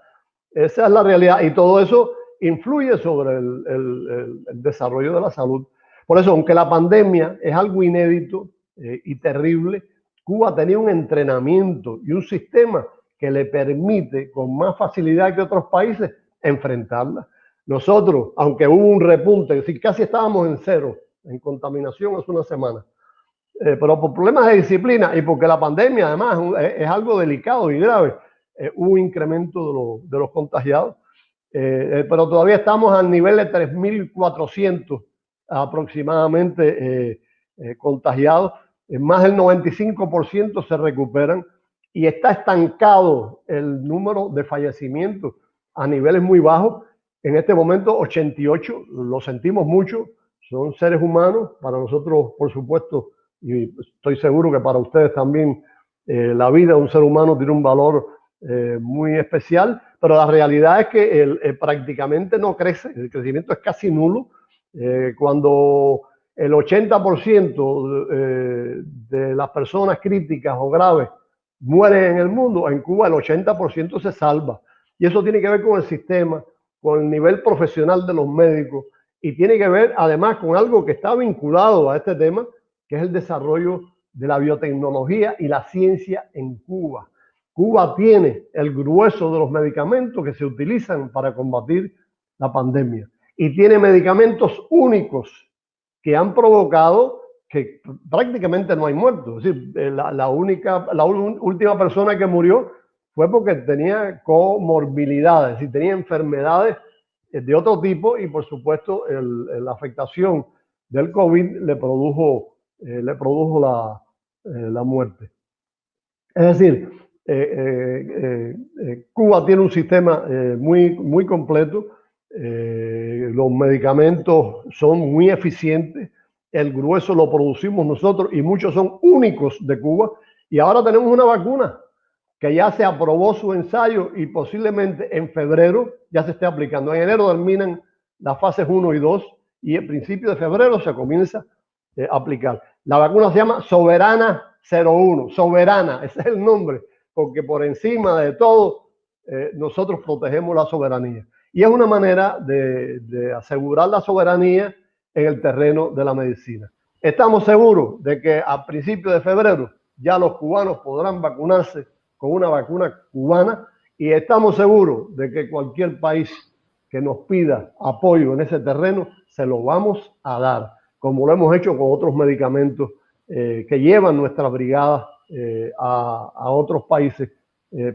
D: Esa es la realidad, y todo eso influye sobre el desarrollo de la salud. Por eso, aunque la pandemia es algo inédito y terrible, Cuba tenía un entrenamiento y un sistema que le permite con más facilidad que otros países enfrentarla. Nosotros, aunque hubo un repunte, es decir, casi estábamos en 0 en contaminación hace una semana, pero por problemas de disciplina y porque la pandemia además es algo delicado y grave, hubo incremento de los contagiados, pero todavía estamos al nivel de 3.400 aproximadamente contagiados. Más del 95% se recuperan, y está estancado el número de fallecimientos a niveles muy bajos. En este momento 88, lo sentimos mucho, son seres humanos, para nosotros por supuesto, y estoy seguro que para ustedes también, la vida de un ser humano tiene un valor muy especial, pero la realidad es que prácticamente no crece, el crecimiento es casi nulo. Cuando el 80% de las personas críticas o graves mueren en el mundo, en Cuba el 80% se salva. Y eso tiene que ver con el sistema, con el nivel profesional de los médicos, y tiene que ver además con algo que está vinculado a este tema, que es el desarrollo de la biotecnología y la ciencia en Cuba. Cuba tiene el grueso de los medicamentos que se utilizan para combatir la pandemia, y tiene medicamentos únicos que han provocado que prácticamente no hay muertos. Es decir, la última persona que murió fue porque tenía comorbilidades, es decir, tenía enfermedades de otro tipo y por supuesto la afectación del COVID le produjo la muerte. Es decir, Cuba tiene un sistema muy completo, los medicamentos son muy eficientes, el grueso lo producimos nosotros y muchos son únicos de Cuba, y ahora tenemos una vacuna que ya se aprobó su ensayo y posiblemente en febrero ya se esté aplicando. En enero terminan las fases 1 y 2 y a principios de febrero se comienza a aplicar. La vacuna se llama Soberana 01, Soberana, ese es el nombre, porque por encima de todo nosotros protegemos la soberanía. Y es una manera de asegurar la soberanía en el terreno de la medicina. Estamos seguros de que a principios de febrero ya los cubanos podrán vacunarse con una vacuna cubana y estamos seguros de que cualquier país que nos pida apoyo en ese terreno se lo vamos a dar, como lo hemos hecho con otros medicamentos que llevan nuestras brigadas a otros países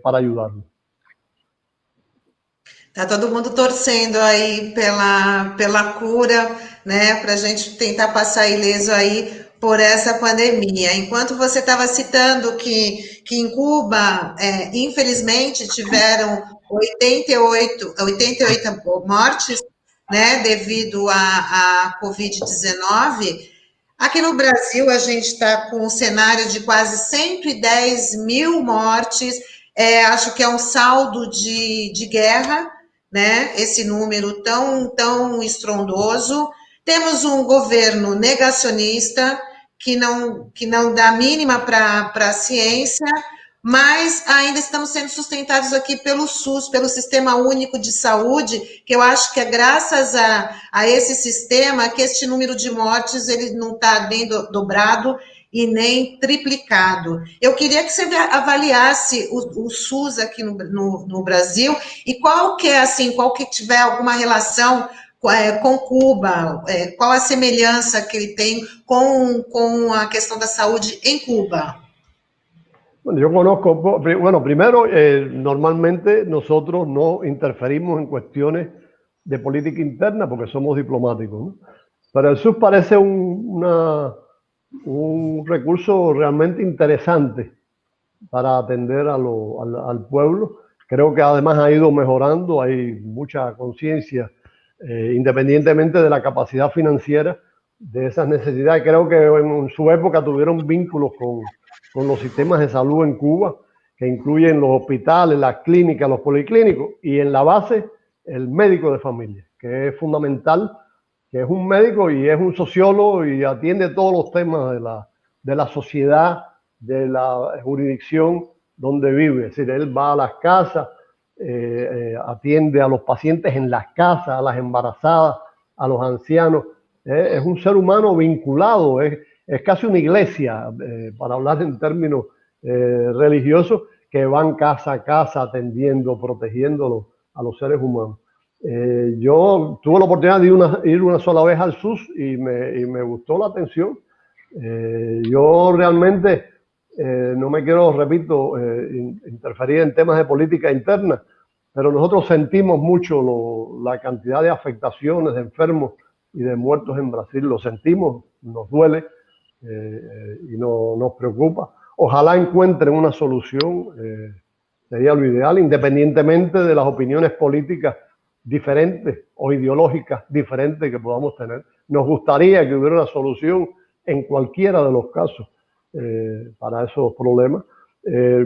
D: para ayudarnos.
B: Tá todo mundo torcendo aí pela cura, né, para a gente tentar passar ileso aí por essa pandemia. Enquanto você estava citando que em Cuba, infelizmente, tiveram 88 mortes, né, devido à Covid-19, aqui no Brasil a gente está com um cenário de quase 110 mil mortes, acho que é um saldo de guerra, né? Esse número tão estrondoso. Temos um governo negacionista que não dá mínima para a ciência, mas ainda estamos sendo sustentados aqui pelo SUS, pelo Sistema Único de Saúde, que eu acho que é graças a esse sistema que este número de mortes ele não está nem dobrado e nem triplicado. Eu queria que você avaliasse o SUS aqui no Brasil e qual que tiver alguma relação com Cuba, qual a semelhança que ele tem com a questão da saúde em Cuba.
D: Bueno, yo conozco, bueno, primero, normalmente nosotros no interferimos en cuestiones de política interna porque somos diplomáticos, ¿no? Pero el SUS parece un recurso realmente interesante para atender al pueblo. Creo que además ha ido mejorando, hay mucha conciencia, independientemente de la capacidad financiera de esas necesidades. Creo que en su época tuvieron vínculos con los sistemas de salud en Cuba, que incluyen los hospitales, las clínicas, los policlínicos, y en la base el médico de familia, que es fundamental, que es un médico y es un sociólogo y atiende todos los temas de la sociedad, de la jurisdicción donde vive. Es decir, él va a las casas, atiende a los pacientes en las casas, a las embarazadas, a los ancianos. Es un ser humano vinculado, es casi una iglesia, para hablar en términos religiosos, que van casa a casa atendiendo, protegiéndolo a los seres humanos. Yo tuve la oportunidad de ir una sola vez al SUS y me gustó la atención. Yo realmente no me quiero, repito, interferir en temas de política interna, pero nosotros sentimos mucho la cantidad de afectaciones, de enfermos y de muertos en Brasil. Lo sentimos, nos duele y nos preocupa. Ojalá encuentren una solución, sería lo ideal, independientemente de las opiniones políticas diferentes o ideológicas diferentes que podamos tener. Nos gustaría que hubiera una solución en cualquiera de los casos para esos problemas.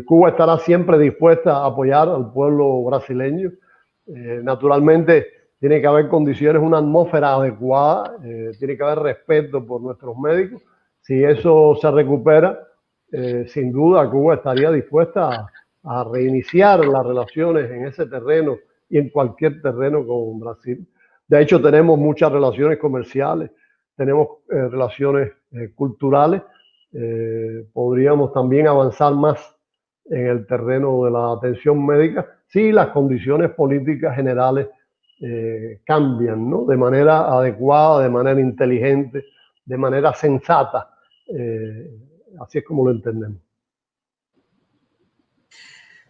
D: Cuba estará siempre dispuesta a apoyar al pueblo brasileño. Naturalmente tiene que haber condiciones, una atmósfera adecuada, tiene que haber respeto por nuestros médicos. Si eso se recupera, sin duda Cuba estaría dispuesta a reiniciar las relaciones en ese terreno y en cualquier terreno con Brasil. De hecho, tenemos muchas relaciones comerciales, tenemos relaciones culturales. Podríamos también avanzar más en el terreno de la atención médica si las condiciones políticas generales cambian, ¿no? De manera adecuada, de manera inteligente, de manera sensata. Así es como lo entendemos.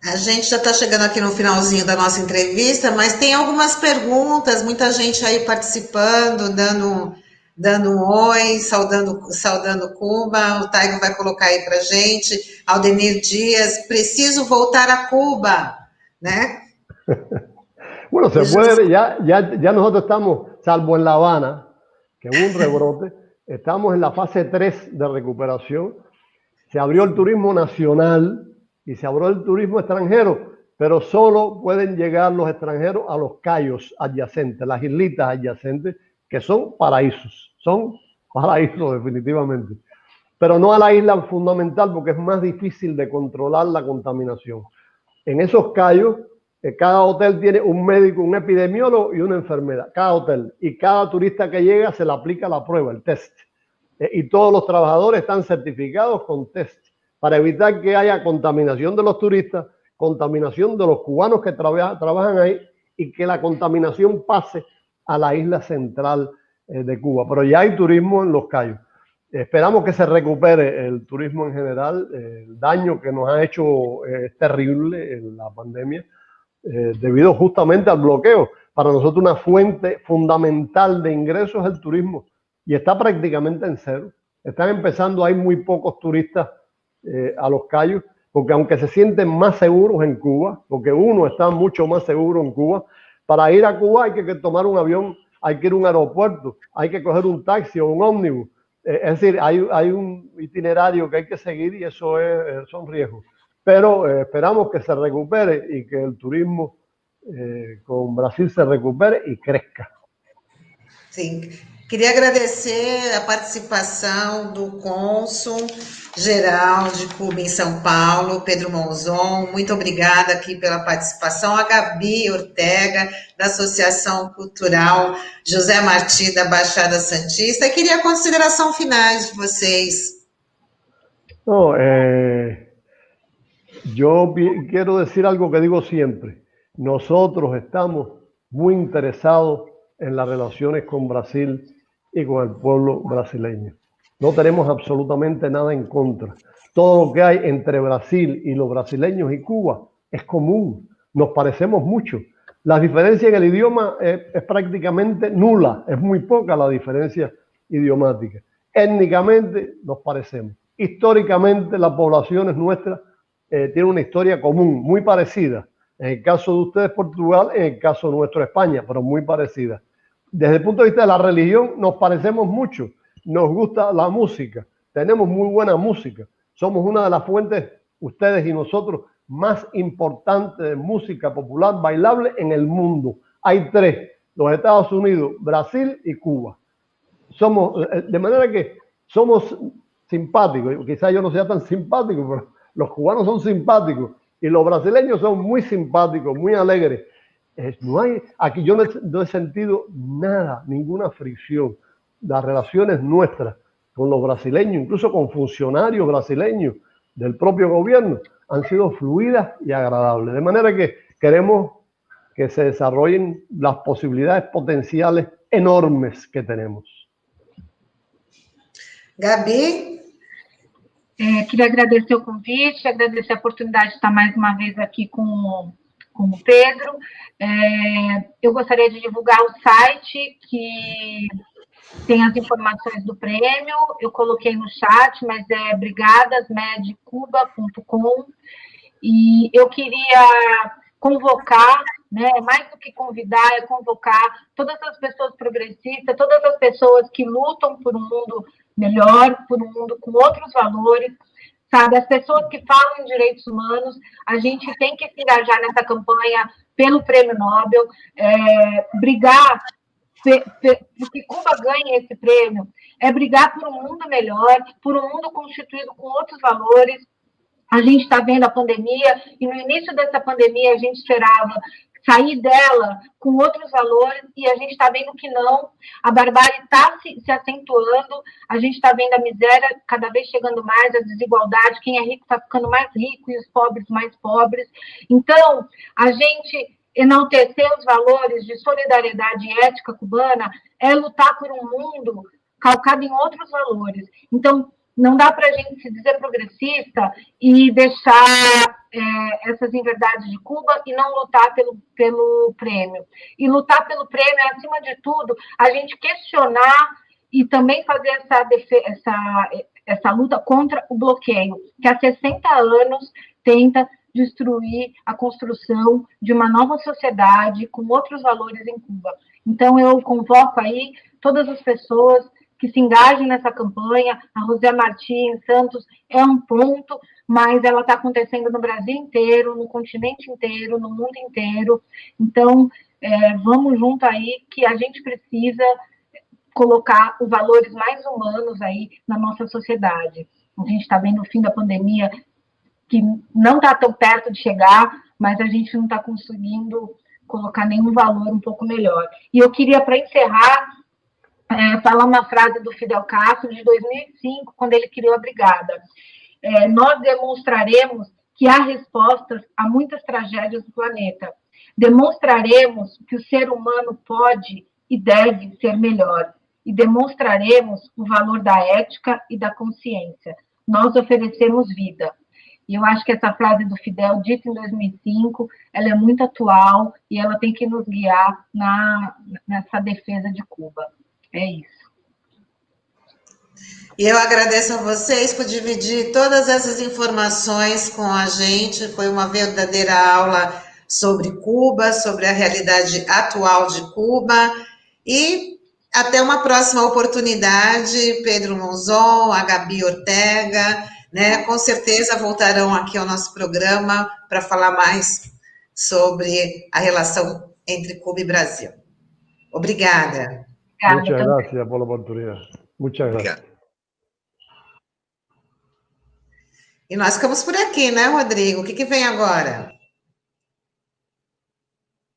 B: A gente já está chegando aqui no finalzinho da nossa entrevista, mas tem algumas perguntas, muita gente aí participando, dando um oi, saudando Cuba. O Taigo vai colocar aí para gente. Aldenir Dias, preciso voltar a Cuba, né?
D: Bueno, se puede, ya nosotros estamos, salvo en La Habana, que hubo un rebrote, estamos en la fase 3 de recuperación. Se abrió el turismo nacional y se abrió el turismo extranjero, pero solo pueden llegar los extranjeros a los cayos adyacentes, las islitas adyacentes, que son paraísos definitivamente, pero no a la isla fundamental porque es más difícil de controlar la contaminación. En esos cayos, cada hotel tiene un médico, un epidemiólogo y una enfermera, cada hotel, y cada turista que llega se le aplica la prueba, el test, y todos los trabajadores están certificados con test para evitar que haya contaminación de los turistas, contaminación de los cubanos que trabajan ahí y que la contaminación pase a la isla central de Cuba. Pero ya hay turismo en los cayos. Esperamos que se recupere el turismo en general. El daño que nos ha hecho es terrible en la pandemia, debido justamente al bloqueo. Para nosotros una fuente fundamental de ingresos es el turismo y está prácticamente en cero. Están empezando a ir muy pocos turistas a los cayos, porque aunque se sienten más seguros en Cuba, porque uno está mucho más seguro en Cuba, para ir a Cuba hay que tomar un avión, hay que ir a un aeropuerto, hay que coger un taxi o un ómnibus. Es decir, hay un itinerario que hay que seguir y eso son riesgos. Pero esperamos que se recupere y que el turismo con Brasil se recupere y crezca.
B: Sim. Queria agradecer a participação do cônsul geral de Cuba em São Paulo, Pedro Monzon. Muito obrigada aqui pela participação. A Gabi Ortega, da Associação Cultural José Martí, da Baixada Santista. E queria a consideração finais de vocês.
D: No, yo quiero decir algo que digo siempre. Nosotros estamos muy interesados en las relaciones con Brasil y con el pueblo brasileño. No tenemos absolutamente nada en contra. Todo lo que hay entre Brasil y los brasileños y Cuba es común. Nos parecemos mucho. La diferencia en el idioma es prácticamente nula. Es muy poca la diferencia idiomática. Étnicamente nos parecemos. Históricamente las poblaciones nuestras tienen una historia común, muy parecida. En el caso de ustedes Portugal, en el caso nuestro España, pero muy parecida. Desde el punto de vista de la religión nos parecemos mucho, nos gusta la música, tenemos muy buena música, somos una de las fuentes, ustedes y nosotros, más importantes de música popular bailable en el mundo. Hay tres, los Estados Unidos, Brasil y Cuba. De manera que somos simpáticos, quizás yo no sea tan simpático, pero los cubanos son simpáticos y los brasileños son muy simpáticos, muy alegres. Aquí yo no he sentido nada, ninguna fricción. Las relaciones nuestras con los brasileños, incluso con funcionarios brasileños del propio gobierno, han sido fluidas y agradables. De manera que queremos que se desarrollen las posibilidades potenciales enormes que tenemos.
B: Gabi?
C: Queria agradecer o convite, agradecer a oportunidade de estar mais uma vez aqui com o Pedro. Eu gostaria de divulgar o site que tem as informações do prêmio. Eu coloquei no chat, mas é brigadasmedcuba.com. E eu queria convocar, né, mais do que convidar, é convocar todas as pessoas progressistas, todas as pessoas que lutam por um mundo melhor, por um mundo com outros valores, sabe? As pessoas que falam em direitos humanos, a gente tem que se engajar nessa campanha pelo Prêmio Nobel, brigar porque Cuba ganhe esse prêmio, é brigar por um mundo melhor, por um mundo constituído com outros valores. A gente está vendo a pandemia, e no início dessa pandemia a gente esperava sair dela com outros valores, e a gente está vendo que não, a barbárie está se acentuando, a gente está vendo a miséria cada vez chegando mais, a desigualdade, quem é rico está ficando mais rico e os pobres mais pobres. Então, a gente enaltecer os valores de solidariedade e ética cubana é lutar por um mundo calcado em outros valores. Então, Não dá para a gente se dizer progressista e deixar essas inverdades de Cuba e não lutar pelo prêmio. E lutar pelo prêmio é, acima de tudo, a gente questionar e também fazer essa luta contra o bloqueio, que há 60 anos tenta destruir a construção de uma nova sociedade com outros valores em Cuba. Então, eu convoco aí todas as pessoas que se engajem nessa campanha. A José Martí, em Santos, é um ponto, mas ela está acontecendo no Brasil inteiro, no continente inteiro, no mundo inteiro. Então, vamos junto aí, que a gente precisa colocar os valores mais humanos aí na nossa sociedade. A gente está vendo o fim da pandemia, que não está tão perto de chegar, mas a gente não está conseguindo colocar nenhum valor um pouco melhor. E eu queria, para encerrar, falar uma frase do Fidel Castro, de 2005, quando ele criou a Brigada. Nós demonstraremos que há respostas a muitas tragédias do planeta. Demonstraremos que o ser humano pode e deve ser melhor. E demonstraremos o valor da ética e da consciência. Nós oferecemos vida. E eu acho que essa frase do Fidel, dita em 2005, ela é muito atual e ela tem que nos guiar nessa defesa de Cuba. É isso.
B: E eu agradeço a vocês por dividir todas essas informações com a gente. Foi uma verdadeira aula sobre Cuba, sobre a realidade atual de Cuba. E até uma próxima oportunidade, Pedro Monzon, a Gabi Ortega, né? Com certeza voltarão aqui ao nosso programa para falar mais sobre a relação entre Cuba e Brasil. Obrigada.
D: Muchas gracias por la oportunidad. Muchas gracias.
B: E nós ficamos por aqui, né, Rodrigo? O que vem agora?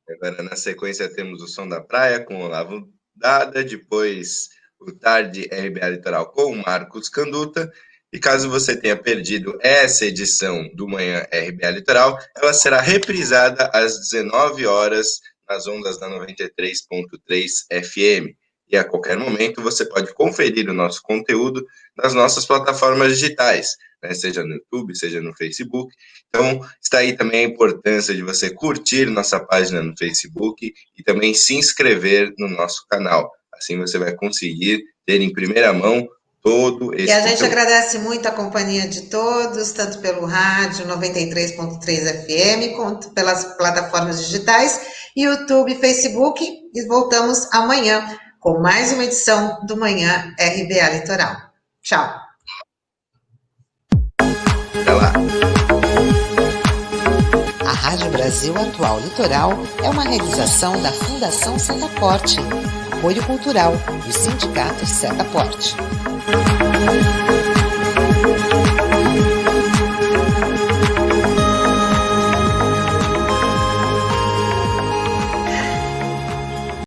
A: Agora, na sequência, temos o Som da Praia com o Olavo Dada, depois o Tarde RBA Litoral com o Marcos Canduta. E caso você tenha perdido essa edição do Manhã RBA Litoral, ela será reprisada às 19 horas nas ondas da 93.3 FM. E a qualquer momento você pode conferir o nosso conteúdo nas nossas plataformas digitais, né? Seja no YouTube, seja no Facebook. Então, está aí também a importância de você curtir nossa página no Facebook e também se inscrever no nosso canal. Assim você vai conseguir ter em primeira mão todo esse
B: E a gente
A: conteúdo.
B: agradece muito a companhia de todos, tanto pelo rádio 93.3 FM, quanto pelas plataformas digitais, YouTube, Facebook, e voltamos amanhã com mais uma edição do Manhã RBA Litoral. Tchau.
A: Até lá.
E: A Rádio Brasil Atual Litoral é uma realização da Fundação Setaporte, apoio cultural do Sindicato Setaporte.